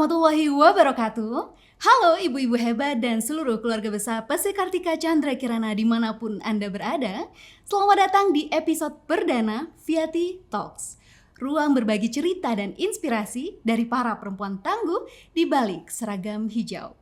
warahmatullahi wabarakatuh. Halo ibu-ibu hebat dan seluruh keluarga besar Persik Kartika Chandra Kirana dimanapun Anda berada. Selamat datang di episode perdana Fiati Talks. Ruang berbagi cerita dan inspirasi dari para perempuan tangguh di balik seragam hijau.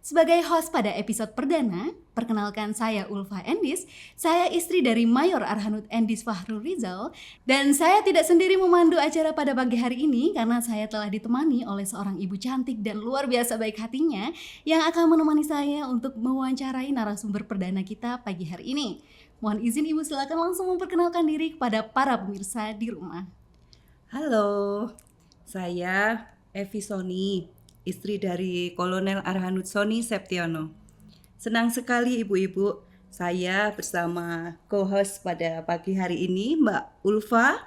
Sebagai host pada episode perdana, perkenalkan saya Ulfa Endis, saya istri dari Mayor Arhanud Endis Fahrul Rizal, dan saya tidak sendiri memandu acara pada pagi hari ini karena saya telah ditemani oleh seorang ibu cantik dan luar biasa baik hatinya yang akan menemani saya untuk mewawancarai narasumber perdana kita pagi hari ini. Mohon izin ibu silakan langsung memperkenalkan diri kepada para pemirsa di rumah. Halo, saya Evi Soni, istri dari Kolonel Arhanud Soni Septiono. Senang sekali ibu-ibu, saya bersama co-host pada pagi hari ini Mbak Ulfa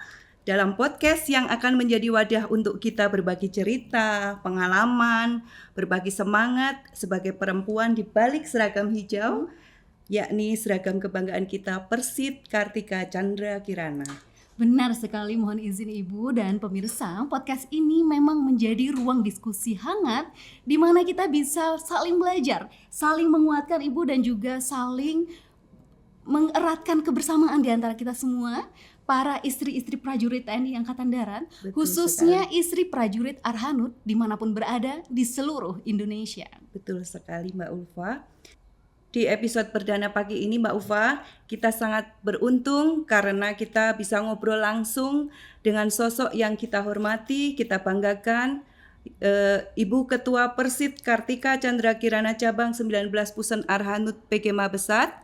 dalam podcast yang akan menjadi wadah untuk kita berbagi cerita, pengalaman, berbagi semangat sebagai perempuan di balik seragam hijau, yakni seragam kebanggaan kita Persik Kartika Chandra Kirana. Benar sekali, mohon izin ibu dan pemirsa, podcast ini memang menjadi ruang diskusi hangat di mana kita bisa saling belajar, saling menguatkan ibu dan juga saling mengeratkan kebersamaan di antara kita semua, para istri-istri prajurit TNI Angkatan Darat, khususnya istri prajurit Arhanud dimanapun berada di seluruh Indonesia. Betul sekali Mbak Ulfa. Di episode perdana pagi ini Mbak Ulfa, kita sangat beruntung karena kita bisa ngobrol langsung dengan sosok yang kita hormati, kita banggakan, Ibu Ketua Persik Kartika Chandra Kirana Cabang 19 Pusen Arhanud PG Mabesat,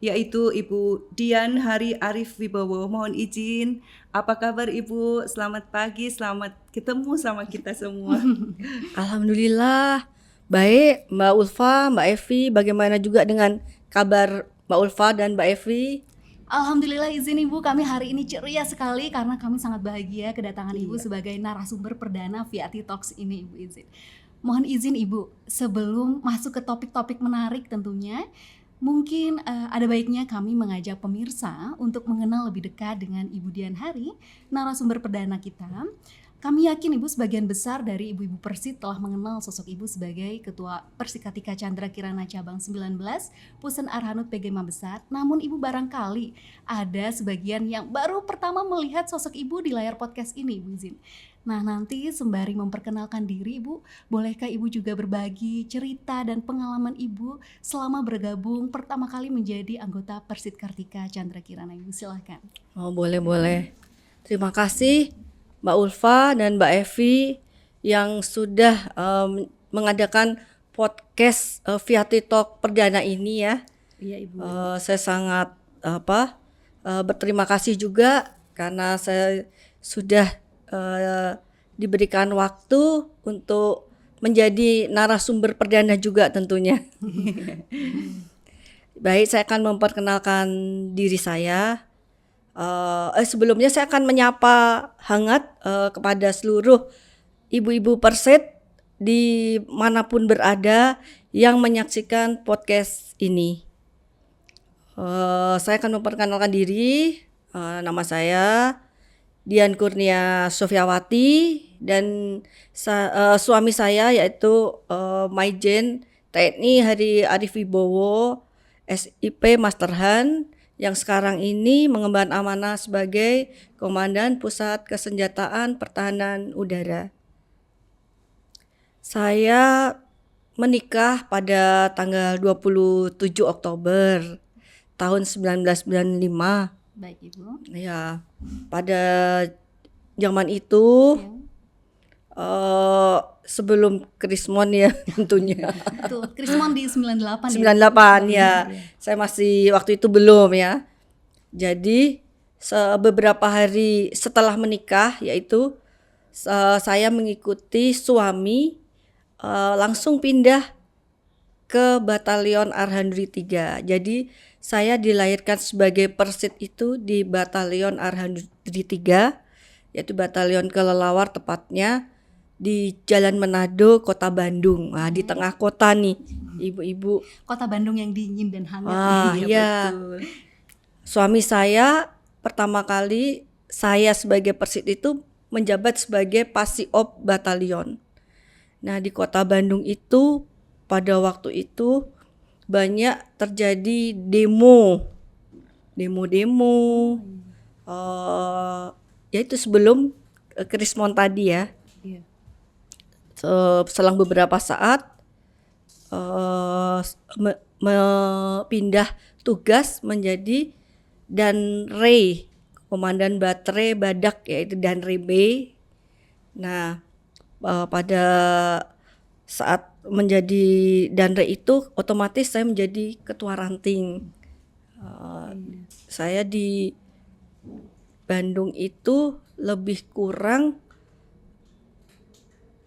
yaitu Ibu Dian Hari Arif Wibowo. Mohon izin, apa kabar Ibu? Selamat pagi, selamat ketemu sama kita semua. Alhamdulillah, baik Mbak Ulfa, Mbak Evi. Bagaimana juga dengan kabar Mbak Ulfa dan Mbak Evi? Alhamdulillah izin ibu, kami hari ini ceria sekali karena kami sangat bahagia kedatangan ibu sebagai narasumber perdana Fiati Talks ini, ibu izin. Mohon izin ibu, sebelum masuk ke topik-topik menarik tentunya, mungkin ada baiknya kami mengajak pemirsa untuk mengenal lebih dekat dengan Ibu Dian Hari, narasumber perdana kita. Kami yakin ibu sebagian besar dari ibu-ibu Persik telah mengenal sosok ibu sebagai Ketua Persik Kartika Chandra Kirana Cabang 19 Pusen Arhanud PG Mabesat. Namun ibu barangkali ada sebagian yang baru pertama melihat sosok ibu di layar podcast ini, ibu izin. Nah, nanti sembari memperkenalkan diri ibu, bolehkah ibu juga berbagi cerita dan pengalaman ibu selama bergabung pertama kali menjadi anggota Persik Kartika Chandra Kirana, ibu silahkan. Oh, boleh. Terima kasih Mbak Ulfa dan Mbak Evi yang sudah mengadakan podcast Fiati Talk perdana ini ya. Iya Ibu. Saya sangat berterima kasih juga karena saya sudah diberikan waktu untuk menjadi narasumber perdana juga tentunya. Baik, saya akan memperkenalkan diri saya. Sebelumnya saya akan menyapa hangat kepada seluruh ibu-ibu Persik dimanapun berada yang menyaksikan podcast ini. Saya akan memperkenalkan diri. Nama saya Dian Kurnia Sofiawati dan suami saya yaitu Maijen TNI Hari Arif Wibowo SIP Masterhan yang sekarang ini mengemban amanah sebagai Komandan Pusat Kesenjataan Pertahanan Udara. Saya menikah pada tanggal 27 Oktober tahun 1995. Baik ibu. Ya, pada zaman itu sebelum Krismon ya tentunya. Betul, Krismon di 98 98 ya. Saya masih waktu itu belum ya. Jadi beberapa hari setelah menikah yaitu saya mengikuti suami langsung pindah ke Batalion Arhandri 3. Jadi saya dilahirkan sebagai Persik itu di Batalion Arhandri 3, yaitu Batalion Kelelawar tepatnya di Jalan Manado, Kota Bandung. Di tengah kota nih, ibu-ibu. Kota Bandung yang dingin dan hangat. Iya. Suami saya pertama kali saya sebagai Persik itu menjabat sebagai Pasiop Batalion. Nah, di kota Bandung itu pada waktu itu banyak terjadi demo-demo, yaitu sebelum Krismon tadi ya. Iya. Selang beberapa saat pindah tugas menjadi Danre, Komandan Baterai Badak, yaitu Danre B. Nah, pada saat menjadi Danre itu otomatis saya menjadi ketua ranting. Saya di Bandung itu lebih kurang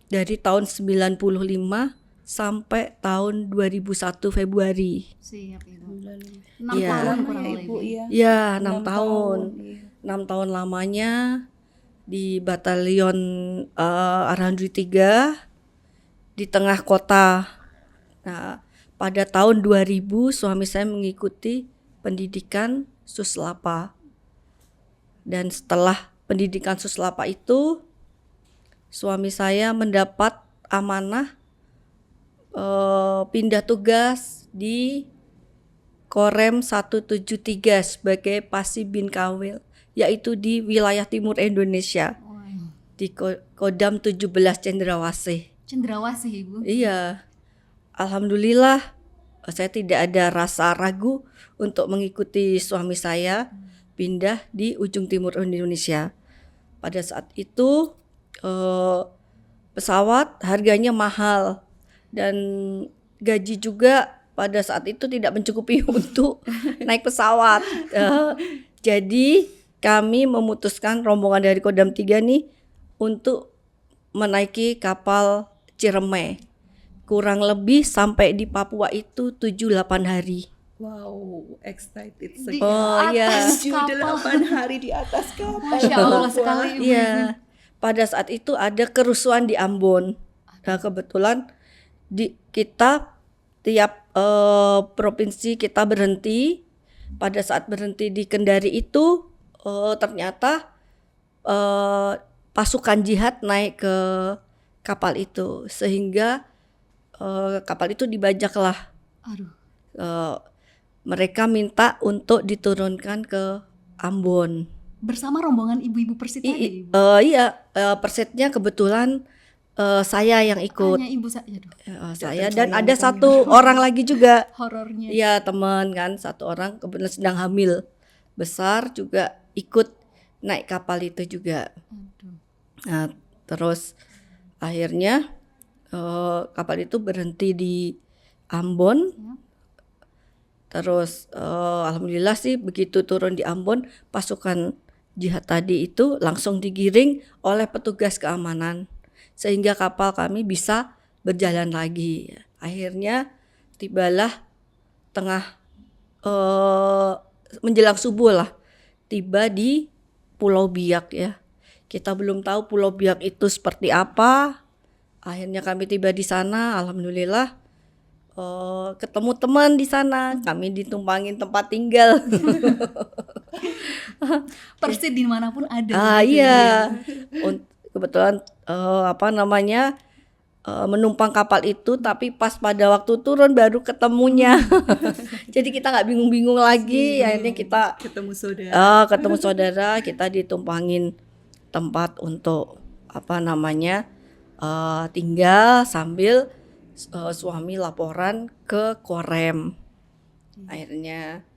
dari tahun 95 sampai tahun 2001 Februari. Siap Ibu. 6 Iya. tahun Lama kurang ya, lebih. Ibu, ya. Ya, 6 6 tahun. iya. 6 tahun lamanya di Batalion Arhanud 3 di tengah kota. Nah, pada tahun 2000 suami saya mengikuti pendidikan Suslapa. Dan setelah pendidikan Suslapa itu suami saya mendapat amanah pindah tugas di Korem 173 sebagai Pasibin Kawil, yaitu di wilayah timur Indonesia Wah, di Kodam 17 Cendrawasih. Cendrawasih Ibu. Iya, alhamdulillah saya tidak ada rasa ragu untuk mengikuti suami saya pindah di ujung timur Indonesia. Pada saat itu pesawat harganya mahal dan gaji juga pada saat itu tidak mencukupi untuk naik pesawat. Jadi kami memutuskan rombongan dari Kodam 3 nih untuk menaiki kapal Ciremai. Kurang lebih sampai di Papua itu 7-8 hari. Wow, excited Di sekali. Oh, iya. atas kapal. 7-8 hari di atas kapal. Masya Allah sekali Ibu. Iya, pada saat itu ada kerusuhan di Ambon. Nah, kebetulan kita tiap provinsi kita berhenti. Pada saat berhenti di Kendari itu ternyata pasukan jihad naik ke kapal itu, sehingga kapal itu dibajaklah. Aduh. Mereka minta untuk diturunkan ke Ambon. Bersama rombongan ibu-ibu Persit tadi Ibu. Iya, persitnya kebetulan saya yang ikut. Hanya Ibu saja dong. Saya dan ada satu orang lagi juga. Horornya. Iya, teman kan, satu orang kebetulan sedang hamil besar juga ikut naik kapal itu juga. Aduh. Nah, terus akhirnya kapal itu berhenti di Ambon. Ya. Terus alhamdulillah sih begitu turun di Ambon, pasukan jihad tadi itu langsung digiring oleh petugas keamanan sehingga kapal kami bisa berjalan lagi. Akhirnya tibalah tengah menjelang subuh lah, tiba di Pulau Biak ya. Kita belum tahu Pulau Biak itu seperti apa. Akhirnya kami tiba di sana, alhamdulillah. Ketemu teman di sana, kami ditumpangin tempat tinggal. Persit dimanapun ada. Iya, kebetulan menumpang kapal itu, tapi pas pada waktu turun baru ketemunya. Jadi kita nggak bingung-bingung lagi. Akhirnya kita Ketemu saudara. ketemu saudara, kita ditumpangin tempat untuk tinggal sambil suami laporan ke Korem. Akhirnya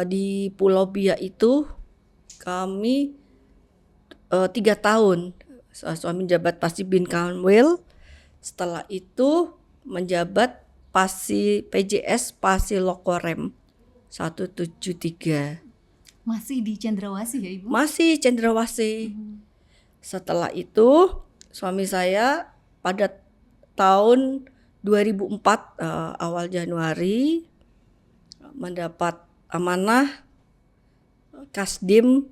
di Pulau Biak itu kami 3 tahun. Suami menjabat Pasibin Kanwil. Setelah itu menjabat PJS Pasilokorem 173. Masih di Cendrawasih ya Ibu? Masih Cendrawasih. Setelah itu suami saya pada tahun 2004 awal Januari mendapat amanah Kasdim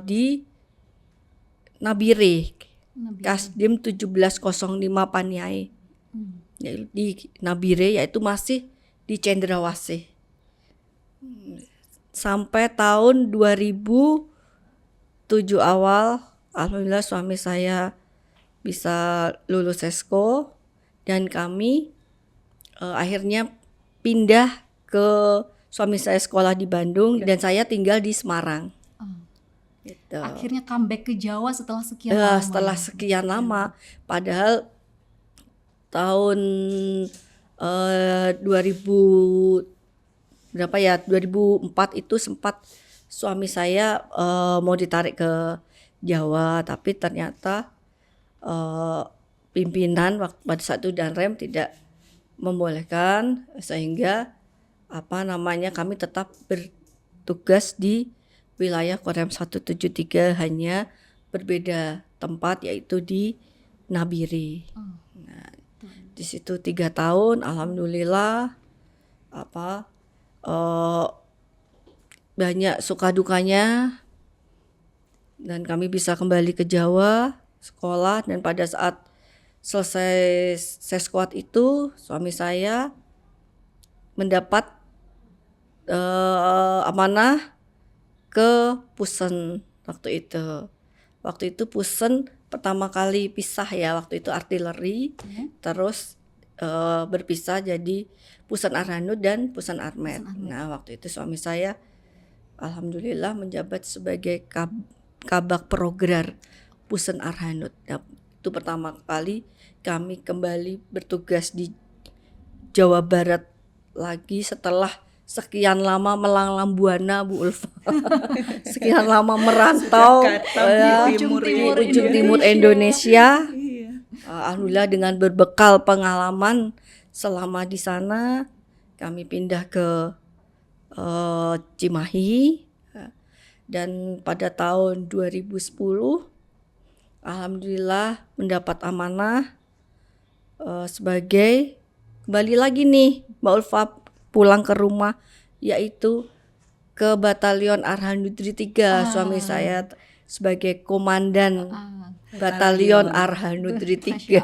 di Nabire. Kasdim 1705 Paniai. Di Nabire, yaitu masih di Cendrawasih. Sampai tahun 2007 awal alhamdulillah suami saya bisa lulus sesko, dan kami akhirnya pindah ke suami saya sekolah di Bandung dan saya tinggal di Semarang. Oh, Gitu. akhirnya comeback ke Jawa setelah sekian lama. Setelah sekian lama, padahal tahun 2000 berapa ya, 2004 itu sempat suami saya mau ditarik ke Jawa, tapi ternyata pimpinan pada saat itu Danrem tidak membolehkan, sehingga kami tetap bertugas di wilayah Korem 173, hanya berbeda tempat, yaitu di Nabire. Nah, di situ 3 tahun, alhamdulillah banyak suka dukanya, dan kami bisa kembali ke Jawa sekolah. Dan pada saat selesai seskuat itu, suami saya mendapat amanah ke Pusen waktu itu. Waktu itu Pusen pertama kali pisah ya, waktu itu artileri, terus berpisah jadi Pusen Arhanud dan Pusen Armet. Nah, waktu itu suami saya alhamdulillah menjabat sebagai kabak prograr Pusen Arhanud. Nah, itu pertama kali kami kembali bertugas di Jawa Barat lagi setelah sekian lama melanglang buana, Bu Ulfa. Sekian lama merantau Jakarta, di timur ujung timur Indonesia. Iya. Alhamdulillah dengan berbekal pengalaman selama di sana, kami pindah ke Cimahi, dan pada tahun 2010 alhamdulillah mendapat amanah sebagai kembali lagi nih Mbak Ulfa pulang ke rumah, yaitu ke Batalion Arhanudri 3. Suami saya sebagai komandan Batalion Arhanudri 3.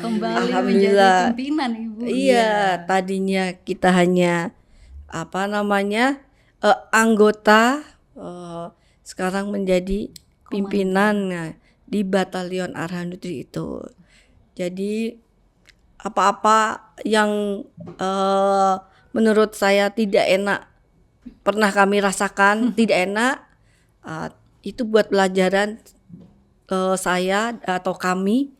Kembali menjadi Alhamdulillah. pimpinan Ibu. Iya, tadinya kita hanya anggota, sekarang menjadi pimpinan di Batalion Arhanudri itu. Jadi apa-apa yang menurut saya tidak enak pernah kami rasakan, tidak enak, itu buat pelajaran saya atau kami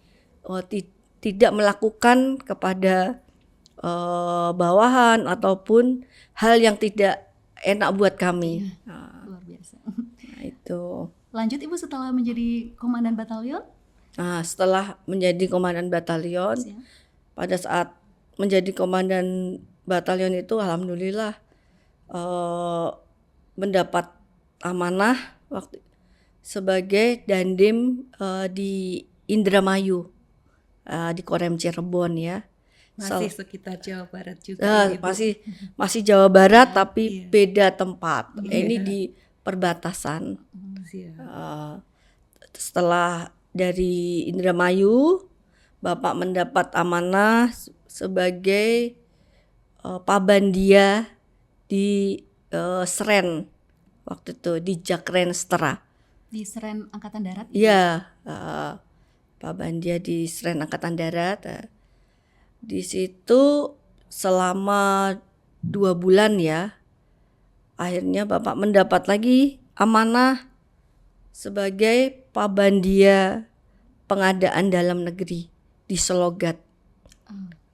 tidak melakukan kepada bawahan ataupun hal yang tidak enak buat kami. Luar biasa. Nah, itu. Lanjut Ibu, setelah menjadi komandan batalion? Nah, setelah menjadi komandan batalion, pada saat menjadi komandan batalion itu alhamdulillah mendapat amanah waktu sebagai dandim di Indramayu, di Korem Cirebon ya. Masih sekitar Jawa Barat juga. Ibu. Masih Jawa Barat tapi beda tempat. Ini di perbatasan. Setelah dari Indramayu, Bapak mendapat amanah sebagai Pabandia di Sren waktu itu, di Jakrenstra. Di Seren Angkatan Darat? Iya, Pabandia di Sren Angkatan Darat. Di situ selama 2 bulan ya. Akhirnya Bapak mendapat lagi amanah sebagai Pabandia Pengadaan Dalam Negeri di Selogat.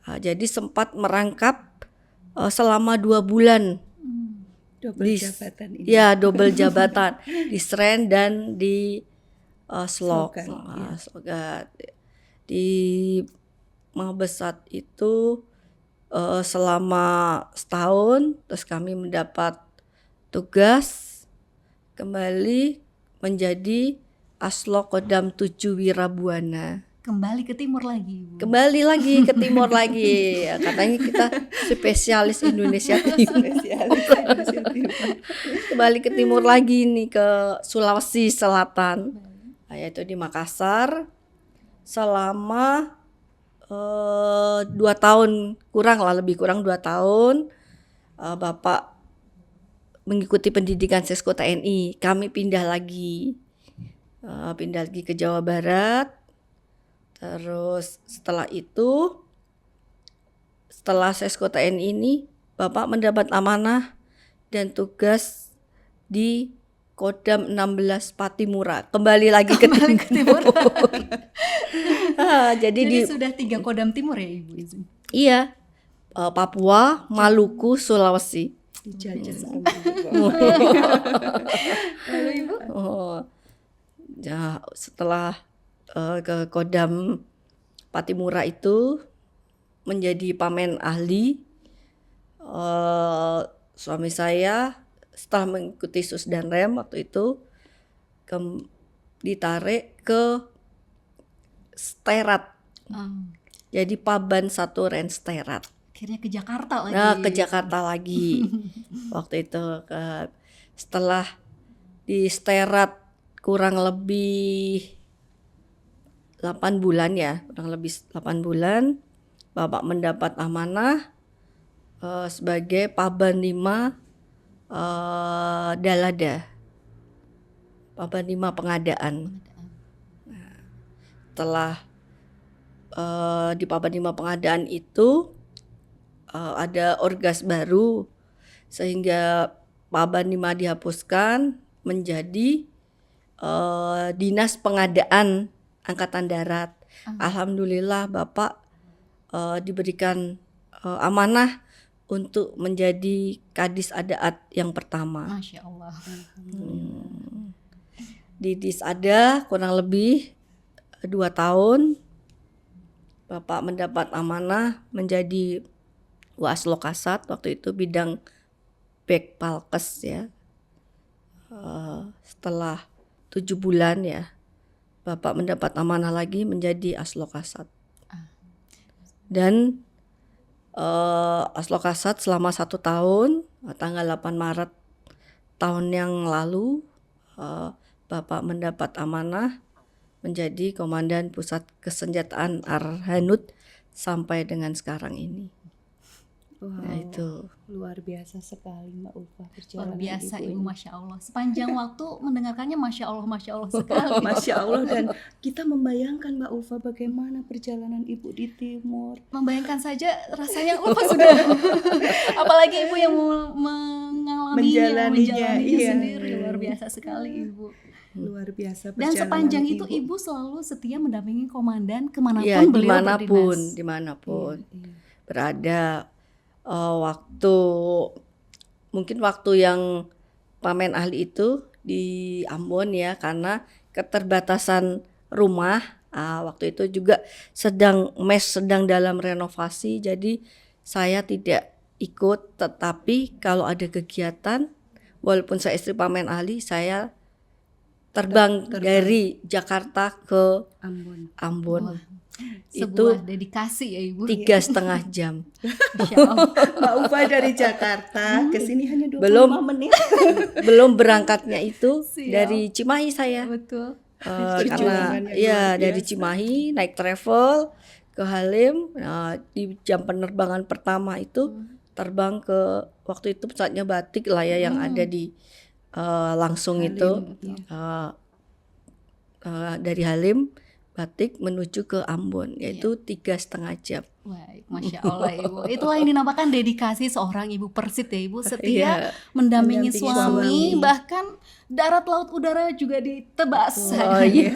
Jadi sempat merangkap selama 2 bulan. Double jabatan ini. Ya, double jabatan di Sren dan di Slogat. Slogat. Di Mabesat itu selama setahun, terus kami mendapat tugas kembali menjadi Aslo Kodam 7 Wirabuana. Kembali ke timur lagi Ibu. Kembali lagi ke timur lagi. Katanya kita spesialis Indonesia Timur. Kembali ke timur lagi nih, ke Sulawesi Selatan. Yaitu di Makassar selama 2 tahun, lebih kurang 2 tahun. Bapak mengikuti pendidikan Sesko TNI. Kami pindah lagi ke Jawa Barat. Terus setelah itu, setelah Sesko TNI ini, Bapak mendapat amanah dan tugas di Kodam 16 Patimura. Kembali lagi ke timur. Jadi Jadi sudah 3 Kodam Timur ya Ibu izin. iya, Papua, Maluku, Sulawesi. Dijajah sama Lalu Ibu? Oh, ya, setelah ke Kodam Patimura itu menjadi pamen ahli, suami saya setelah mengikuti sus dan rem waktu itu ditarik ke Sterat, jadi Paban 1 Rensterat. Akhirnya ke Jakarta lagi. Nah, ke Jakarta lagi. Waktu itu setelah di Sterat kurang lebih 8 bulan ya, kurang lebih 8 bulan, Bapak mendapat amanah sebagai Paban 5 Dalada. Paban 5 pengadaan. Setelah di Paban 5 pengadaan itu ada orgas baru sehingga Paban 5 dihapuskan menjadi Dinas Pengadaan Angkatan Darat. Alhamdulillah Bapak diberikan amanah untuk menjadi Kadis Adaat yang pertama. Masya Allah. Di Disada kurang lebih 2 tahun Bapak mendapat amanah menjadi Waslokasat, waktu itu bidang Backpalkes ya. Setelah 7 bulan ya Bapak mendapat amanah lagi menjadi Aslokasat. Dan Aslokasat selama 1 tahun, tanggal 8 Maret tahun yang lalu Bapak mendapat amanah menjadi Komandan Pusat Kesenjataan Arhanud sampai dengan sekarang ini. Wow, Nah itu luar biasa sekali Mbak Ulfa Luar perjalanan biasa Ibu Ibu, ini. Masya Allah. Sepanjang waktu mendengarkannya Masya Allah sekali. Masya Allah, dan kita membayangkan Mbak Ulfa bagaimana perjalanan Ibu di timur. Membayangkan saja rasanya Ulfa sudah. Apalagi Ibu yang menjalaninya iya. sendiri. Luar biasa sekali Ibu. Luar biasa Dan perjalanan sepanjang itu Ibu selalu setia mendampingi komandan kemanapun ya beliau dimanapun berdinas. Iya. berada. Waktu mungkin waktu yang pamen ahli itu di Ambon ya, karena keterbatasan rumah. Waktu itu juga mes sedang dalam renovasi, jadi saya tidak ikut. Tetapi kalau ada kegiatan, walaupun saya istri pamen ahli, saya terbang dari Jakarta ke Ambon. Wah, Itu sebuah dedikasi ya Ibu. 3,5 jam. Masya Allah. Mbak Ulfa dari Jakarta ke sini hanya 25 Belum. menit. Belum berangkatnya itu Siap. dari Cimahi saya. Betul. Karena Perjuangannya ya luar dari biasa. Cimahi naik travel ke Halim. Di jam penerbangan pertama itu terbang ke, waktu itu pesawatnya Batik lah ya yang ada di langsung Halim, itu iya. dari Halim Batik menuju ke Ambon, yaitu 3,5 jam. Baik, Masya Allah Ibu. Itulah yang dinamakan dedikasi seorang ibu Persit ya Ibu. Setia Iya. mendampingi Mendampingi suami, suami. bahkan darat laut udara juga ditebas. Oh iya.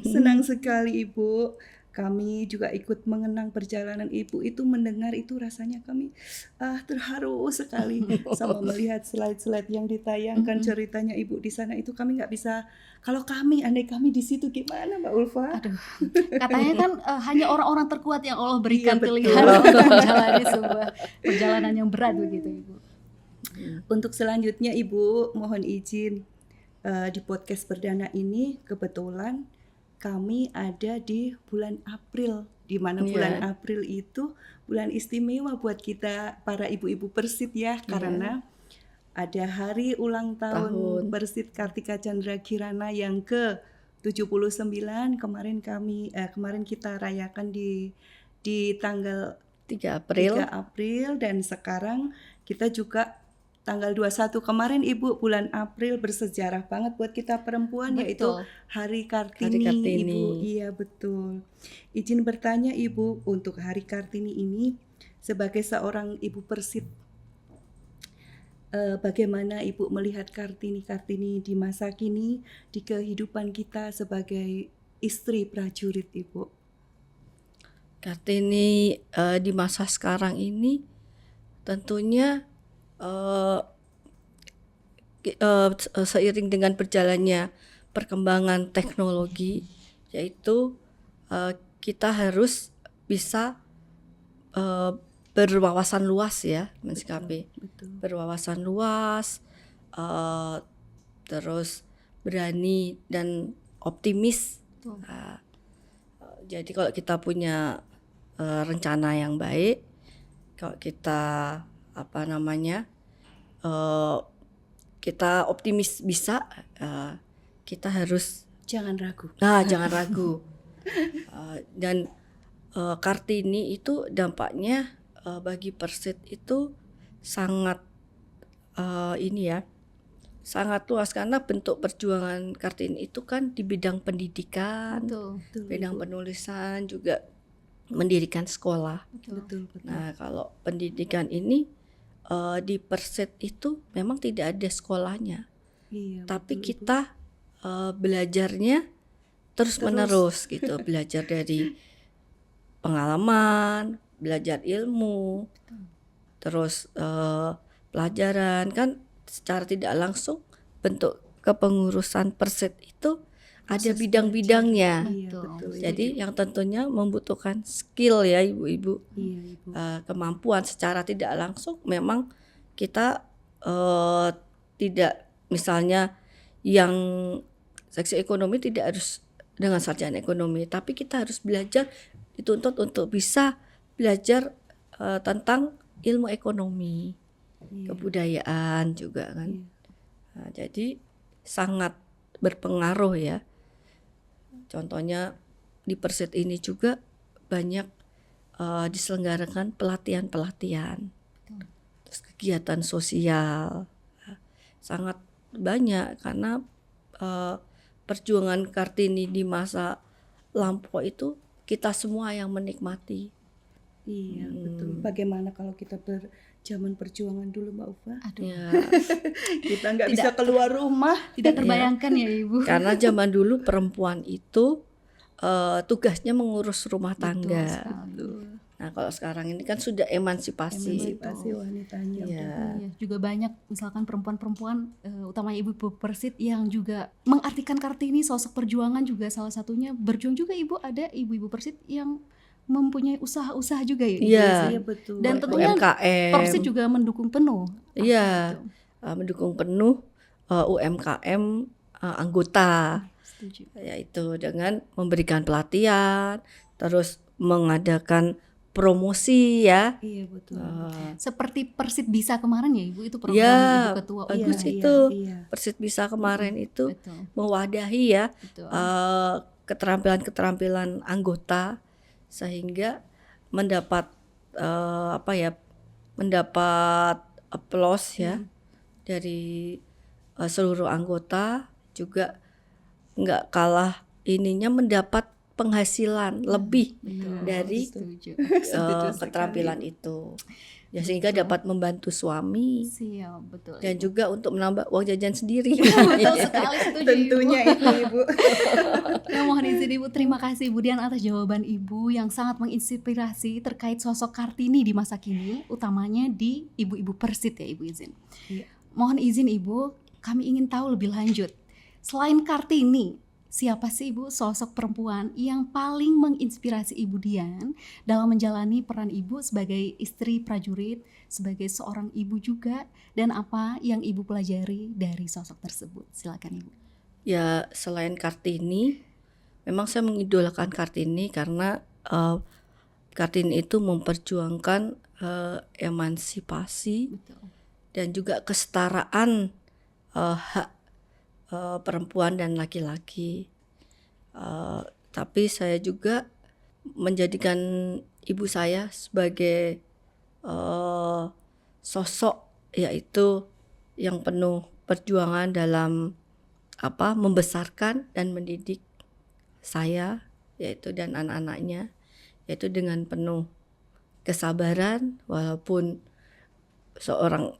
Senang sekali Ibu. Kami juga ikut mengenang perjalanan Ibu itu, mendengar itu rasanya kami terharu sekali sama melihat slide-slide yang ditayangkan ceritanya Ibu di sana itu. Kami nggak bisa, kalau andai kami di situ gimana Mbak Ulfa? Aduh, katanya kan hanya orang-orang terkuat yang Allah berikan Iya, betul. pilihan untuk menjalani sebuah perjalanan yang berat begitu Ibu. Untuk selanjutnya Ibu mohon izin di podcast perdana ini kebetulan kami ada di bulan April, di mana bulan April itu bulan istimewa buat kita para ibu-ibu Persit ya, karena ada hari ulang tahun Persit Kartika Chandra Kirana yang ke-79. Kemarin kita rayakan di tanggal 3 April. 3 April, dan sekarang kita juga tanggal 21 kemarin Ibu, bulan April bersejarah banget buat kita perempuan, yaitu Betul. Hari Kartini, Hari Kartini. Ibu. Iya, betul. Izin bertanya Ibu, untuk Hari Kartini ini sebagai seorang ibu Persit, bagaimana Ibu melihat Kartini-Kartini di masa kini di kehidupan kita sebagai istri prajurit, Ibu? Kartini di masa sekarang ini tentunya seiring dengan berjalannya perkembangan teknologi, yaitu kita harus bisa berwawasan luas ya mensikapi, Betul. berwawasan luas, terus berani dan optimis. Betul. Jadi kalau kita punya rencana yang baik, kalau kita kita optimis bisa, kita harus Jangan ragu. jangan ragu. Dan Kartini itu dampaknya bagi Persit itu sangat sangat luas, karena bentuk perjuangan Kartini itu kan di bidang pendidikan, Betul. Betul, bidang Ibu. penulisan, juga mendirikan sekolah. Betul. Betul, betul. Nah, kalau pendidikan ini di Persit itu memang tidak ada sekolahnya, Iya, tapi betul, Ibu. kita belajarnya terus menerus gitu, belajar dari pengalaman, belajar ilmu, terus pelajaran kan secara tidak langsung bentuk kepengurusan Persit itu ada Proses bidang-bidangnya. Iya, Betul. betul. Jadi yang tentunya membutuhkan skill ya ibu-ibu, Iya, Ibu. kemampuan secara tidak langsung. Memang kita tidak, misalnya yang seksi ekonomi tidak harus dengan sarjana ekonomi, tapi kita harus belajar, dituntut untuk bisa belajar tentang ilmu ekonomi, Iya. kebudayaan juga kan. Iya. Nah, jadi sangat berpengaruh ya. Contohnya di Persit ini juga banyak diselenggarakan pelatihan-pelatihan, terus kegiatan sosial, sangat banyak, karena perjuangan Kartini di masa lampau itu kita semua yang menikmati. Iya, betul. Bagaimana kalau kita zaman perjuangan dulu, Mbak Ufa? Aduh. Ya, Kita nggak bisa keluar rumah. Tidak terbayangkan ya Ibu. karena zaman dulu perempuan itu tugasnya mengurus rumah tangga. Sekali. Nah, kalau sekarang ini kan sudah emansipasi. Emansipasi wanitanya. Iya. Iya, juga banyak misalkan perempuan-perempuan utamanya ibu-ibu Persit yang juga mengartikan Kartini, sosok perjuangan juga salah satunya berjuang juga. Ibu ada ibu-ibu Persit yang mempunyai usaha-usaha juga ya Ibu? Iya. Iya, betul. Dan tentunya UMKM. Persit juga mendukung penuh. Iya, mendukung penuh UMKM anggota, Setuju. yaitu dengan memberikan pelatihan, terus mengadakan promosi ya. Iya, betul. Seperti Persit Bisa kemarin ya Ibu, itu program Ya, Ibu Ketua bagus Umum. itu. Iya. Persit Bisa kemarin itu Betul. mewadahi ya Betul. keterampilan-keterampilan anggota, sehingga mendapat mendapat applause ya dari seluruh anggota, juga nggak kalah ininya mendapat penghasilan lebih dari Setuju. keterampilan itu ya, sehingga dapat membantu suami Siap, betul. dan juga untuk menambah uang jajan sendiri. Betul sekali, setuju Tentunya Ibu. itu, Ibu. Ya, mohon izin Ibu, terima kasih Ibu Dian atas jawaban Ibu yang sangat menginspirasi terkait sosok Kartini di masa kini, utamanya di ibu-ibu Persit ya Ibu izin. Iya. Mohon izin Ibu, kami ingin tahu lebih lanjut. Selain Kartini, siapa sih Ibu sosok perempuan yang paling menginspirasi Ibu Dian dalam menjalani peran Ibu sebagai istri prajurit, sebagai seorang ibu juga, dan apa yang Ibu pelajari dari sosok tersebut? Silakan Ibu. Ya, selain Kartini, memang saya mengidolakan Kartini karena Kartini itu memperjuangkan emansipasi Betul. dan juga kesetaraan hak perempuan dan laki-laki. Tapi saya juga menjadikan ibu saya sebagai sosok, yaitu yang penuh perjuangan dalam membesarkan dan mendidik saya yaitu dan anak-anaknya, yaitu dengan penuh kesabaran walaupun seorang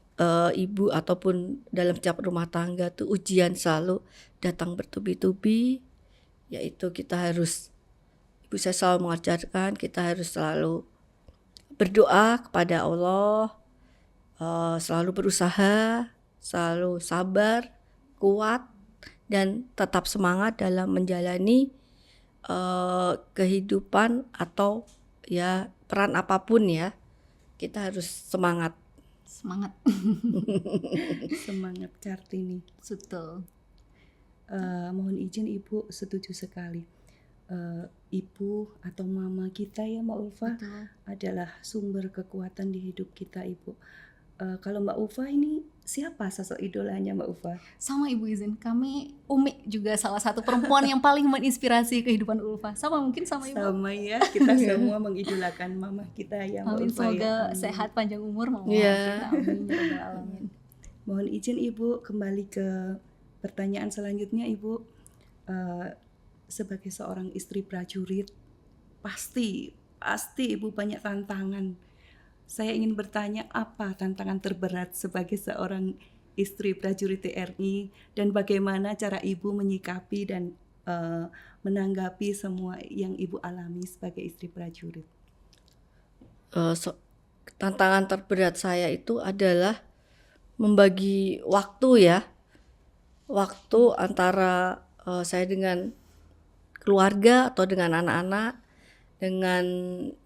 ibu ataupun dalam setiap rumah tangga tuh ujian selalu datang bertubi-tubi, yaitu ibu saya selalu mengajarkan kita harus selalu berdoa kepada Allah, selalu berusaha, selalu sabar, kuat, dan tetap semangat dalam menjalani kehidupan atau ya peran apapun ya. Kita harus semangat. Semangat. Semangat Kartini. Betul. Mohon izin Ibu, setuju sekali. Ibu atau mama kita ya Mbak Ulfa Betul. adalah sumber kekuatan di hidup kita Ibu. Kalau Mbak Ulfa ini siapa sosok idolanya Mbak Ulfa? Sama Ibu izin, kami Umi juga salah satu perempuan yang paling menginspirasi kehidupan Ulfa. Sama mungkin sama Ibu. Sama ya, kita semua mengidolakan mama kita ya Mbak Amin, Ulfa semoga ya. Amin. sehat panjang umur mama Iya. kita. Amin ya rabbal alamin. Mohon izin Ibu kembali ke pertanyaan selanjutnya Ibu. Sebagai seorang istri prajurit pasti Ibu banyak tantangan. Saya ingin bertanya apa tantangan terberat sebagai seorang istri prajurit TNI dan bagaimana cara Ibu menyikapi dan menanggapi semua yang Ibu alami sebagai istri prajurit. Tantangan terberat saya itu adalah membagi waktu ya. Waktu antara saya dengan keluarga atau dengan anak-anak, dengan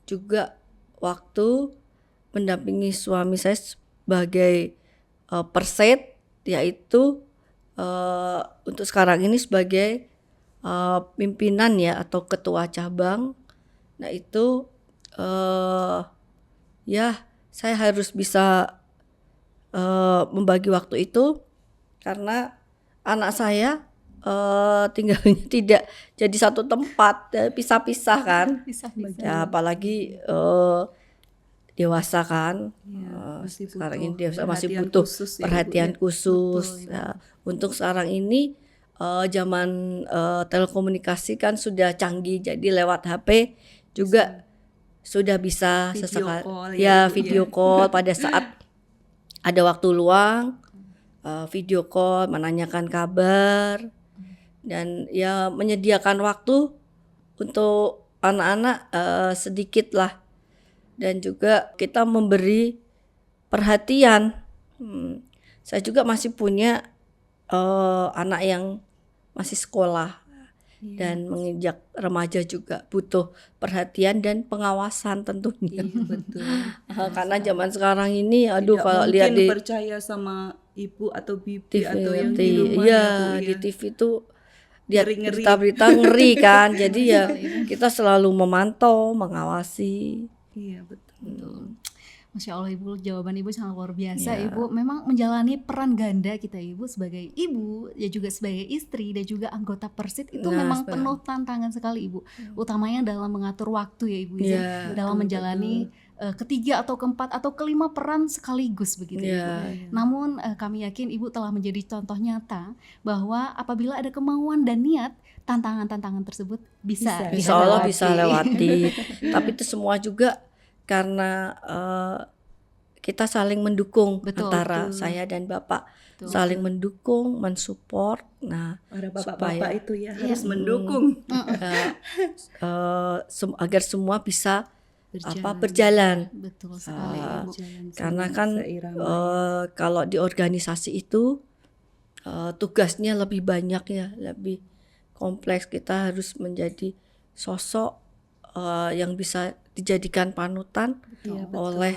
juga waktu mendampingi suami saya sebagai perset, yaitu untuk sekarang ini sebagai pimpinan ya atau ketua cabang. Nah itu ya saya harus bisa membagi waktu itu karena anak saya tinggalnya tidak jadi satu tempat, pisah-pisah kan. Bisa. Ya apalagi dewasa kan. Masih Sekarang butuh ini dewasa masih perhatian butuh khusus ya, perhatian Ibu, ya. khusus. Betul, Ya, untuk sekarang ini zaman telekomunikasi kan sudah canggih, jadi lewat HP juga sudah bisa Video sesekali call ya, ya Ibu, video ya. call pada saat ada waktu luang, video call menanyakan kabar dan ya menyediakan waktu untuk anak-anak sedikit lah, dan juga kita memberi perhatian. Saya juga masih punya anak yang masih sekolah dan menginjak remaja juga butuh perhatian dan pengawasan tentunya. Iya betul. Karena zaman sekarang ini aduh Tidak kalau mungkin lihat di percaya sama ibu atau bibi TV, atau yang di rumah iya, ya, Bu, di ya. TV itu lihat Ngeri-ngeri. berita-berita ngeri kan. Jadi ya kita selalu memantau, mengawasi. Iya betul. Masya Allah Ibu, jawaban Ibu sangat luar biasa. Ya. Ibu memang menjalani peran ganda kita Ibu sebagai ibu, ya juga sebagai istri dan juga anggota Persit itu Nah, memang sebenarnya. penuh tantangan sekali Ibu. Utamanya dalam mengatur waktu ya Ibu, izin, Ya, dalam menjalani ketiga atau keempat atau kelima peran sekaligus begitu Ibu. Ya. Namun kami yakin Ibu telah menjadi contoh nyata bahwa apabila ada kemauan dan niat, tantangan-tantangan tersebut bisa Bisa. Insya Allah dilewati. bisa lewati. Tapi itu semua juga karena kita saling mendukung. Betul, antara betul. saya dan Bapak Betul. saling mendukung, mensupport. Nah, Para bapak-bapak supaya itu ya Iya. harus mendukung. agar semua bisa Berjalan. berjalan. Betul sekali Ibu. Jalan Karena sama kan seirama. kalau di organisasi itu tugasnya lebih banyak ya, lebih kompleks. Kita harus menjadi sosok yang bisa dijadikan panutan Iya, betul. oleh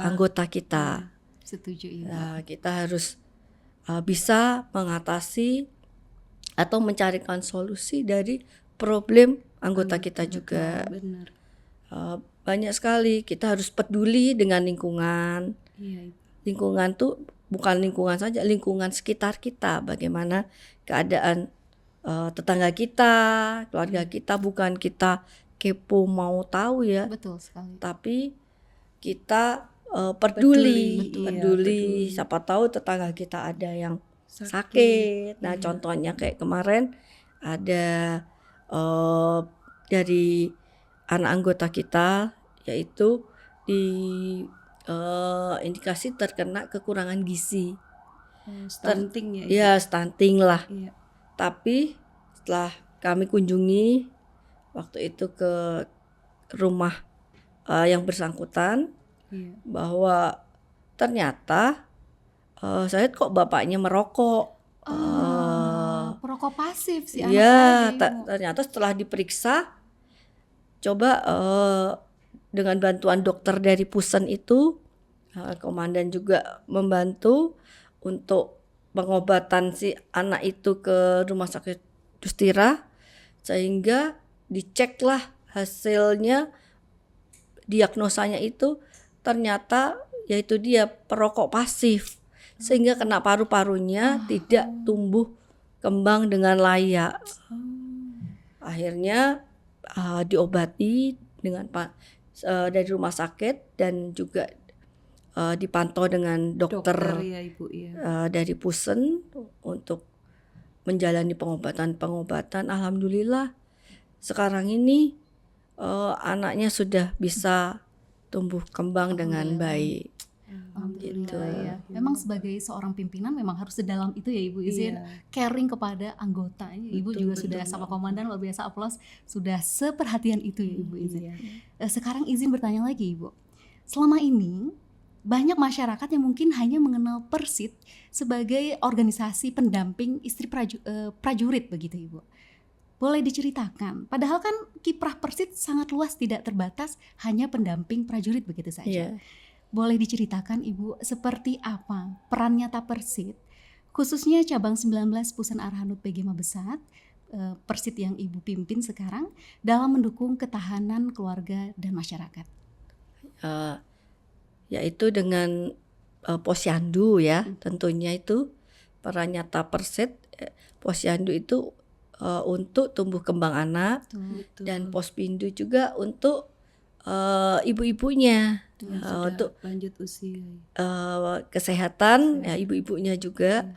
anggota kita. Setuju Ibu. Nah, kita harus bisa mengatasi atau mencarikan solusi dari problem anggota kita juga. Benar. Banyak sekali kita harus peduli dengan lingkungan. Iya, Ibu. Lingkungan tuh bukan lingkungan saja, lingkungan sekitar kita. Bagaimana keadaan tetangga kita, keluarga kita, bukan kita kepo mau tahu ya, Betul sekali. tapi kita peduli, Betul. Iya, peduli. peduli. Siapa tahu tetangga kita ada yang Sakit. sakit. Nah, Iya. contohnya kayak kemarin ada eh, dari anak anggota kita, yaitu di indikasi terkena kekurangan gizi. Stunting ya Ibu. Ya, stunting lah. Iya. Tapi setelah kami kunjungi waktu itu ke rumah yang bersangkutan, Iya. bahwa ternyata saya kok bapaknya merokok. Perokok pasif sih anak Iya, saya, Ibu. ternyata setelah diperiksa, coba dengan bantuan dokter dari Pusen itu, komandan juga membantu untuk pengobatan si anak itu ke rumah sakit Dustira, sehingga diceklah hasilnya, diagnosanya itu ternyata yaitu dia perokok pasif, sehingga kena paru-parunya tidak tumbuh kembang dengan layak. Akhirnya diobati dengan dari rumah sakit dan juga dipantau dengan dokter ya Ibu ya. dari Pusen untuk menjalani pengobatan. Alhamdulillah sekarang ini anaknya sudah bisa tumbuh kembang dengan baik. Alhamdulillah Gitu. ya. Memang sebagai seorang pimpinan memang harus sedalam itu ya Ibu izin Iya. caring kepada anggota. Ibu Betul, juga betul, sudah sama Mbak. komandan luar biasa aplaus, sudah seperhatian itu ya Ibu izin. Iya. Sekarang izin bertanya lagi Ibu. Selama ini banyak masyarakat yang mungkin hanya mengenal Persit sebagai organisasi pendamping istri prajurit begitu Ibu. Boleh diceritakan, padahal kan kiprah Persit sangat luas, tidak terbatas hanya pendamping prajurit begitu saja. Iya. Boleh diceritakan Ibu seperti apa peran nyata Persit, khususnya cabang 19 Pusen Arhanud PG Mabesat, Persit yang Ibu pimpin sekarang dalam mendukung ketahanan keluarga dan masyarakat. Yaitu dengan posyandu ya, tentunya itu peran nyata Persit. Posyandu itu untuk tumbuh kembang anak, Betul. dan pospindu juga untuk ibu-ibunya, Yang sudah untuk lanjut usia. kesehatan ya, ibu-ibunya juga.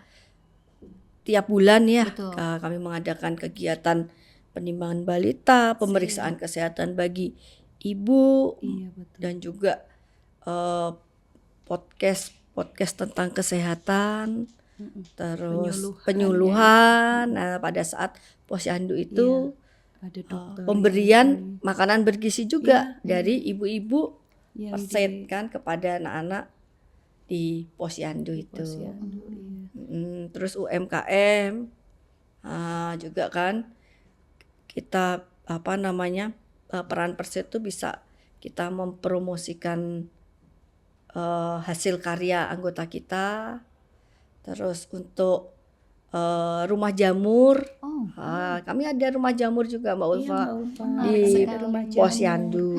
Tiap bulan ya Betul. kami mengadakan kegiatan penimbangan balita, pemeriksaan kesehatan bagi ibu, Iya betul. dan juga podcast tentang kesehatan, terus penyuluhan. Nah, pada saat posyandu itu Ada dokter pemberian makanan bergizi juga Iya, dari ibu-ibu yang Persit kan kepada anak-anak di posyandu itu. posyandu. Iya. Terus UMKM juga kan kita peran Persit itu bisa kita mempromosikan hasil karya anggota kita. Terus untuk rumah jamur, Oh, kami ada rumah jamur juga Mbak Ulfa, Mbak Ulfa. Menarik di sekali. rumah jamur. posyandu.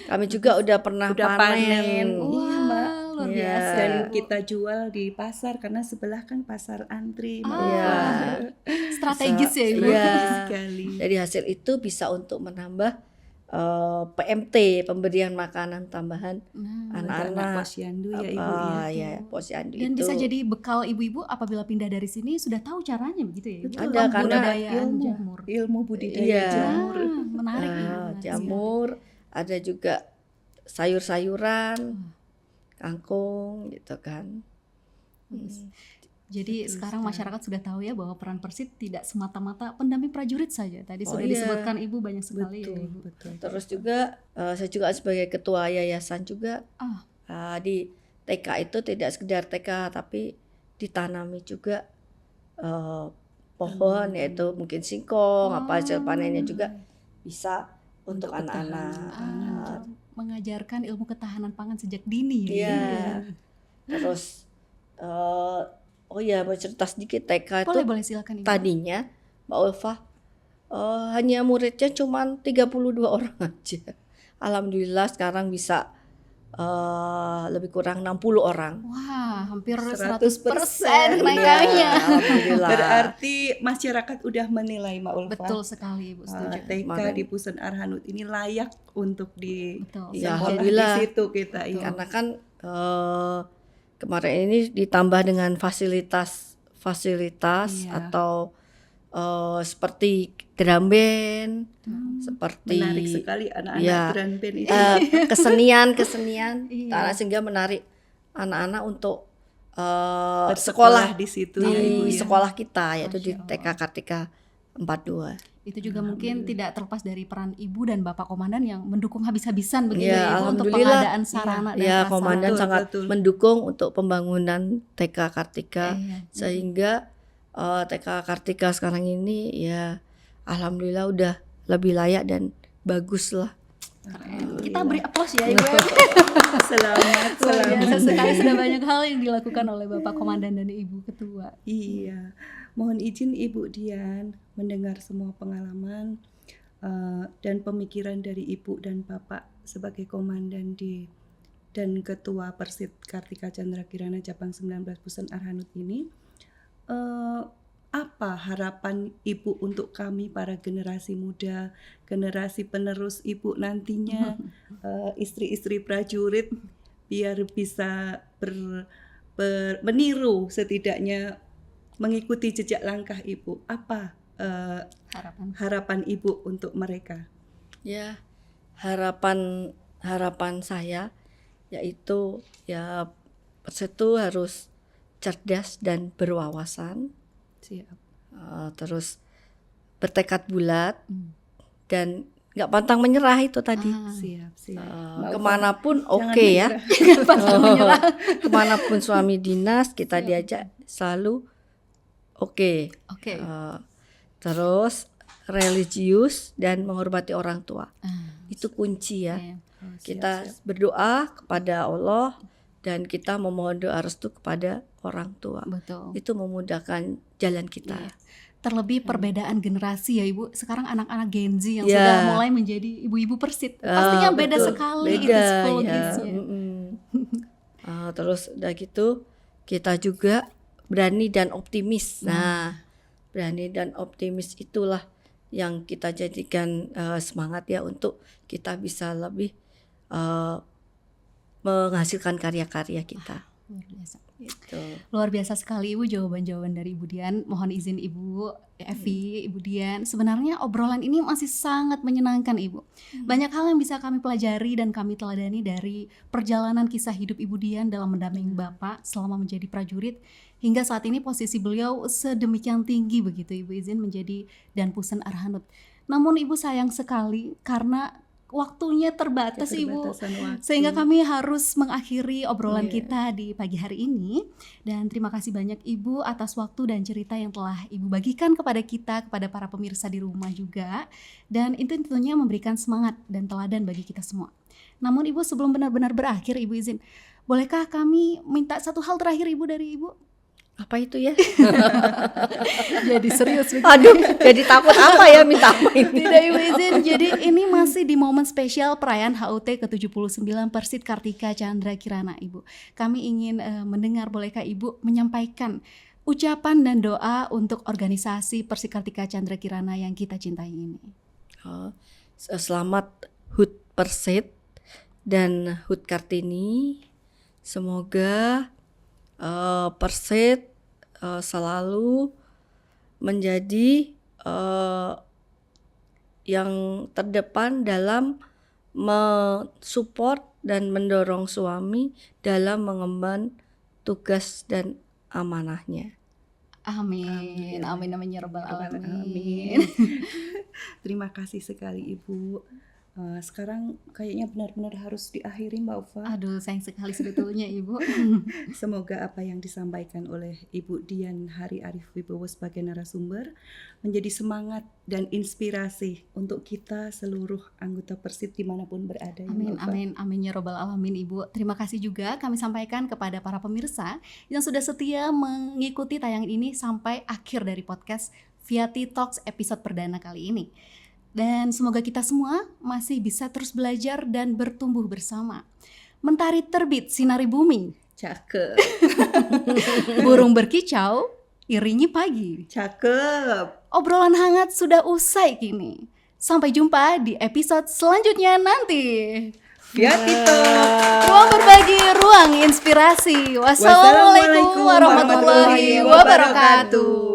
Kami juga udah pernah Udah panen. Iya, Mbak. luar Iya. biasa. Dan kita jual di pasar karena sebelah kan pasar antri. Mbak Iya. Ulfa. Strategis ya Ibu. Iya. Sekali. Dari hasil itu bisa untuk menambah PMT, pemberian makanan tambahan Nah, Anak anak-anak posyandu ya Ibu ya. ya posyandu dan itu. bisa jadi bekal ibu-ibu apabila pindah dari sini sudah tahu caranya begitu ya Ibu. Ada, karena Budidayaan jamur. ilmu budidaya Iya. jamur. Menarik ya. Jamur, ada juga sayur-sayuran, kangkung gitu kan. Jadi sekarang masyarakat sudah tahu ya bahwa peran Persit tidak semata-mata pendamping prajurit saja. Tadi sudah iya. disebutkan Ibu banyak sekali ya Betul, Ibu. betul. Terus juga saya juga sebagai ketua yayasan juga di TK itu tidak sekedar TK tapi ditanami juga pohon, yaitu mungkin singkong, apa hasil panennya juga bisa untuk anak-anak. Mengajarkan ilmu ketahanan pangan sejak dini ya. Iya. Ibu. Terus oh ya, mau cerita sedikit, TK itu Boleh silakan Ibu. tadinya Mbak Ulfa hanya muridnya cuma 32 orang aja. Alhamdulillah sekarang bisa lebih kurang 60 orang. Wow. Wah, hampir 100% 100% kenaikannya. Alhamdulillah. Berarti masyarakat udah menilai Mbak Ulfa. Betul sekali Ibu, setuju. TK Kemarin. di Pusen Arhanud ini layak untuk di Betul. Ya, sekolah di alhamdulillah. situ kita. Iya. Karena kan kemarin ini ditambah dengan fasilitas Iya. atau seperti drum band, seperti Menarik sekali anak-anak ya, drum band itu. kesenian, Iya. sehingga menarik anak-anak untuk Bersekolah sekolah di situ di ya, Ibu, ya. sekolah kita, yaitu di Masya TK Kartika 42. Itu juga mungkin tidak terlepas dari peran Ibu dan Bapak Komandan yang mendukung habis-habisan begitu Ya, ya Ibu untuk alhamdulillah. pengadaan sarana dan Ya, prasarana. komandan Betul, sangat betul. mendukung untuk pembangunan TK Kartika, Iya. sehingga TK Kartika sekarang ini ya alhamdulillah udah lebih layak dan bagus lah. Kita beri aplaus ya Ibu. Selamat, Luar biasa selamat. sekali, sudah banyak hal yang dilakukan oleh Bapak Komandan dan Ibu Ketua. Iya, mohon izin Ibu Dian mendengar semua pengalaman dan pemikiran dari Ibu dan Bapak sebagai komandan dan Ketua Persit Kartika Chandra Kirana Cabang 19 Pusen Arhanud ini. Apa harapan Ibu untuk kami para generasi muda, generasi penerus Ibu nantinya, istri-istri prajurit, biar bisa meniru setidaknya mengikuti jejak langkah Ibu. Apa harapan Ibu untuk mereka? Ya, harapan saya yaitu ya Persit itu harus cerdas dan berwawasan, Siap. terus bertekad bulat dan nggak pantang menyerah itu tadi. Siap. Kemanapun Jangan oke ya. menyerah. Kemanapun suami dinas kita diajak selalu oke. Oke. Terus religius dan menghormati orang tua. Ah, Itu kunci ya. iya. Kita berdoa kepada Allah dan kita memohon doa restu kepada orang tua. Betul. Itu memudahkan jalan kita. Iya. Terlebih perbedaan generasi ya Ibu. Sekarang anak-anak Gen Z yang Ya. sudah mulai menjadi ibu-ibu Persit. Pastinya beda Betul. sekali itu Beda, psikologisnya. ya. Terus udah gitu kita juga berani dan optimis. Nah, berani dan optimis itulah yang kita jadikan semangat ya untuk kita bisa lebih menghasilkan karya-karya kita. Luar biasa. Gitu. Luar biasa sekali Ibu jawaban-jawaban dari Ibu Dian. Mohon izin Ibu Evi, Ibu Dian. Sebenarnya obrolan ini masih sangat menyenangkan Ibu. Banyak hal yang bisa kami pelajari dan kami teladani dari perjalanan kisah hidup Ibu Dian dalam mendampingi Bapak selama menjadi prajurit. Hingga saat ini posisi beliau sedemikian tinggi begitu Ibu izin menjadi Danpusen Arhanud. Namun Ibu sayang sekali karena waktunya terbatas Ibu. Keterbatasan waktu. Sehingga kami harus mengakhiri obrolan Iya. kita di pagi hari ini. Dan terima kasih banyak Ibu atas waktu dan cerita yang telah Ibu bagikan kepada kita, kepada para pemirsa di rumah juga. Dan itu tentunya memberikan semangat dan teladan bagi kita semua. Namun Ibu sebelum benar-benar berakhir Ibu izin, bolehkah kami minta satu hal terakhir Ibu dari Ibu? Apa itu ya? Jadi serius begitu. Aduh, jadi takut apa ya minta apa ini? Tidak Ibu izin, jadi ini masih di momen spesial perayaan HUT ke-79 Persit Kartika Chandra Kirana Ibu. Kami ingin mendengar, bolehkah Ibu menyampaikan ucapan dan doa untuk organisasi Persit Kartika Chandra Kirana yang kita cintai ini. Selamat HUT Persit dan HUT Kartini. Semoga Persit selalu menjadi yang terdepan dalam mensupport dan mendorong suami dalam mengemban tugas dan amanahnya. Amin. Amin amin ya rabbal alamin. Amin. Terima kasih sekali Ibu. Sekarang kayaknya benar-benar harus diakhiri Mbak Ufa. Aduh, sayang sekali sebetulnya Ibu. Semoga apa yang disampaikan oleh Ibu Dian Hari Arif Wibowo sebagai narasumber menjadi semangat dan inspirasi untuk kita seluruh anggota Persit dimanapun berada. ya, Amin, Mbak Ufa. amin, amin ya robbal alamin Ibu. Terima kasih juga kami sampaikan kepada para pemirsa yang sudah setia mengikuti tayangan ini sampai akhir dari podcast Viati Talks episode perdana kali ini. Dan semoga kita semua masih bisa terus belajar dan bertumbuh bersama. Mentari terbit sinari bumi. Cakep. Burung berkicau, iringi pagi. Cakep. Obrolan hangat sudah usai kini. Sampai jumpa di episode selanjutnya nanti. Viati Talk. Ruang berbagi, ruang inspirasi. Wassalamualaikum warahmatullahi wabarakatuh.